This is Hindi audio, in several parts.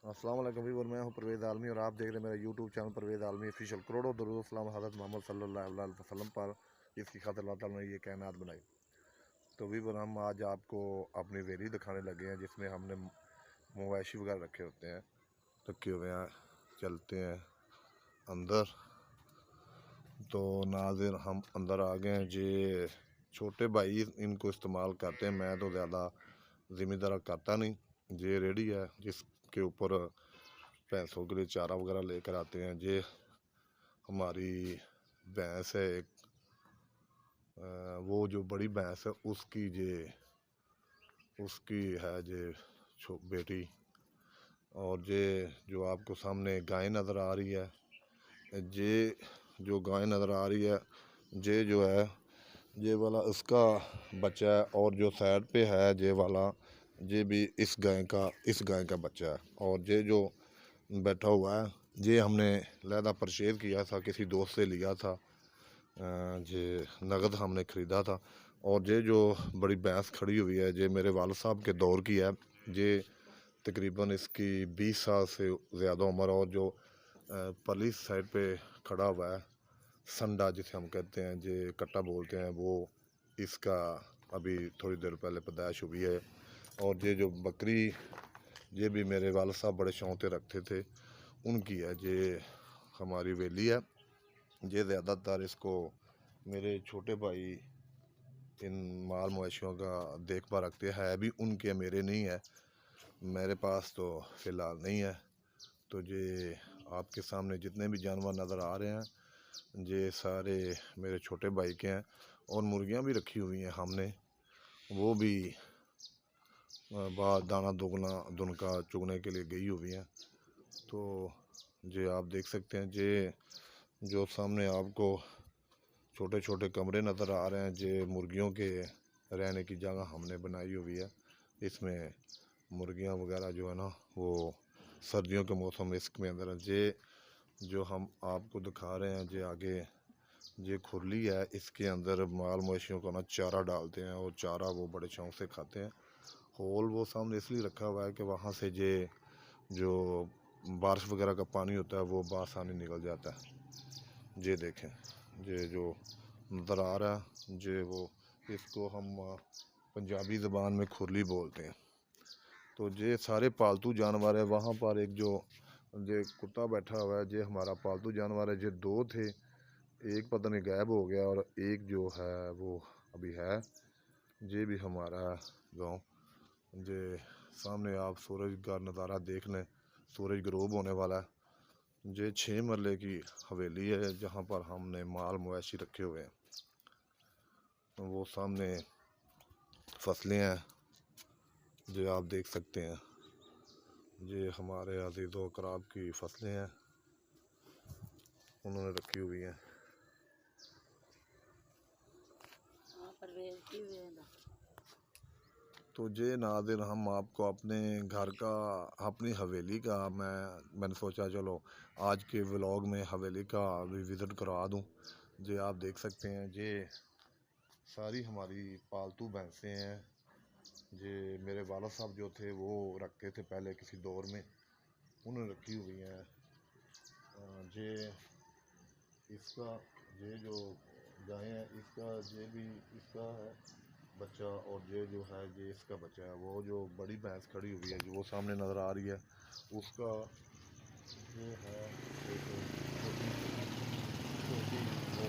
अस्सलाम वालेकुम व्यूअर, मैं हूं परवेज़ आलमी और आप देख रहे हैं मेरा यूट्यूब चैनल परवेज़ आलमी ऑफिशियल। करोड़ों दरूद सलाम हज़रत मोहम्मद सल्लल्लाहु अलैहि वसल्लम पर, जिसकी खातिर अल्लाह ताला ने ये कायनात बनाई। तो व्यूअर, हम आज आपको अपनी वेली दिखाने लगे हैं जिसमें हमने मवेशी वगैरह रखे होते हैं, रखे हुए हैं। चलते हैं अंदर। तो नाज़िर, हम अंदर आ गए हैं। जे छोटे भाई इनको इस्तेमाल करते हैं, मैं तो ज़्यादा ज़िम्मेदार करता नहीं। ये रेडी है जिसके ऊपर भैंसों के लिए चारा वगैरह लेकर आते हैं। ये हमारी भैंस है एक, वो जो बड़ी भैंस है उसकी है जे बेटी। और ये जो आपको सामने गाय नज़र आ रही है, ये जो गाय नज़र आ रही है, ये जो है ये वाला उसका बच्चा है। और जो साइड पे है ये वाला, ये भी इस गाय का बच्चा है। और ये जो बैठा हुआ है, ये हमने लहदा परचेज़ किया था, किसी दोस्त से लिया था। ये नगद हमने ख़रीदा था। और ये जो बड़ी भैंस खड़ी हुई है, ये मेरे वालिद साहब के दौर की है। ये तकरीबन इसकी 20 साल से ज़्यादा उम्र। और जो परली साइड पे खड़ा हुआ है, संडा जिसे हम कहते हैं, ये कट्टा बोलते हैं, वो इसका अभी थोड़ी देर पहले पैदाइश हुई है। और ये जो बकरी, ये भी मेरे वालिद साहब बड़े शौक़ से रखते थे, उनकी है। ये हमारी वेली है। ये ज़्यादातर इसको मेरे छोटे भाई इन माल मवेशियों का देखभाल रखते हैं। अभी उनके, मेरे नहीं है, मेरे पास तो फ़िलहाल नहीं है। तो ये आपके सामने जितने भी जानवर नज़र आ रहे हैं, ये सारे मेरे छोटे भाई के हैं। और मुर्गियां भी रखी हुई हैं हमने, वो भी बाहर दाना दुनका चुगने के लिए गई हुई हैं। तो ये आप देख सकते हैं, ये जो सामने आपको छोटे छोटे कमरे नज़र आ रहे हैं, ये मुर्गियों के रहने की जगह हमने बनाई हुई है। इसमें मुर्गियां वगैरह जो है ना, वो सर्दियों के मौसम में इसमें अंदर ये जो हम आपको दिखा रहे हैं, ये आगे ये खुरली है, इसके अंदर माल मवेशियों को ना चारा डालते हैं। और चारा वो बड़े शौक़ से खाते हैं। होल वो सामने इसलिए रखा हुआ है कि वहाँ से ये जो बारिश वगैरह का पानी होता है वो बआसानी निकल जाता है। ये देखें, ये जो नज़र आ रहा है, ये वो, इसको हम पंजाबी ज़बान में खुरली बोलते हैं। तो ये सारे पालतू जानवर है। वहाँ पर एक जो ये कुत्ता बैठा हुआ है, ये हमारा पालतू जानवर है। ये दो थे, एक पता नहीं गायब हो गया और एक जो है वो अभी है। ये भी हमारा गांव। ये सामने आप सूरज का नज़ारा देख लें, सूरज गरूब होने वाला है। ये 6 मरले की हवेली है जहाँ पर हमने माल मवेशी रखे हुए हैं। वो सामने फसलें हैं, जो आप देख सकते हैं। ये हमारे अज़ीज़ो कराब की फसलें हैं, उन्होंने रखी हुई हैं। तो ये नाज़िर, हम आपको अपने घर का, अपनी हवेली का मैंने सोचा चलो आज के व्लॉग में हवेली का भी विज़िट करवा दूं। ये आप देख सकते हैं, ये सारी हमारी पालतू भैंसें हैं। ये मेरे वालिद साहब जो थे वो रखते थे पहले किसी दौर में, उन्होंने रखी हुई हैं। ये इसका, ये जो गाय है, इसका ये भी इसका है बच्चा। और ये जो है ये इसका बच्चा है। वो जो बड़ी भैंस खड़ी हुई है, जो वो सामने नज़र आ रही है, उसका ये है एक छोटी छोटी वो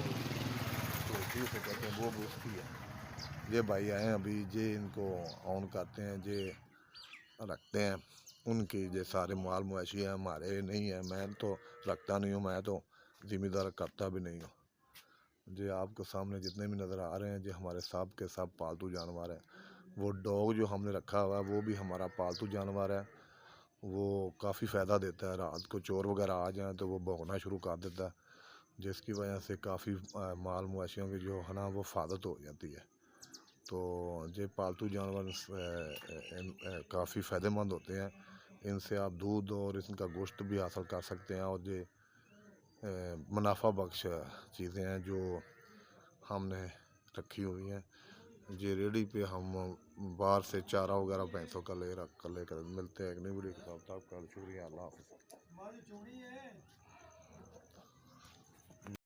छोटी उसे कहते हैं, वो भी उसकी है। ये भाई आए अभी, ये इनको ऑन करते हैं, ये रखते हैं। उनकी ये सारे माल मवेशी हैं, हमारे नहीं है। मैं तो रखता नहीं हूँ, मैं तो ज़िम्मेदार करता भी नहीं हूँ। जो आपको सामने जितने भी नज़र आ रहे हैं, जो हमारे साहब के सब पालतू जानवर हैं। वो डॉग जो हमने रखा हुआ है, वो भी हमारा पालतू जानवर है। वो काफ़ी फ़ायदा देता है। रात को चोर वगैरह आ जाए तो वो भौंकना शुरू कर देता है, जिसकी वजह से काफ़ी माल मवेशियों की जो है ना, वो हिफाजत हो जाती है। तो ये पालतू जानवर काफ़ी फ़ायदेमंद होते हैं। इनसे आप दूध और इनका गोश्त भी हासिल कर सकते हैं। और ये मुनाफा बख्श चीज़ें हैं जो हमने रखी हुई हैं। ये रेडी पे हम बाहर से चारा वगैरह भैंसों का ले कर मिलते हैं। एक नई वीडियो के साथ आपका शुक्रिया। अल्लाह हाफ़िज़।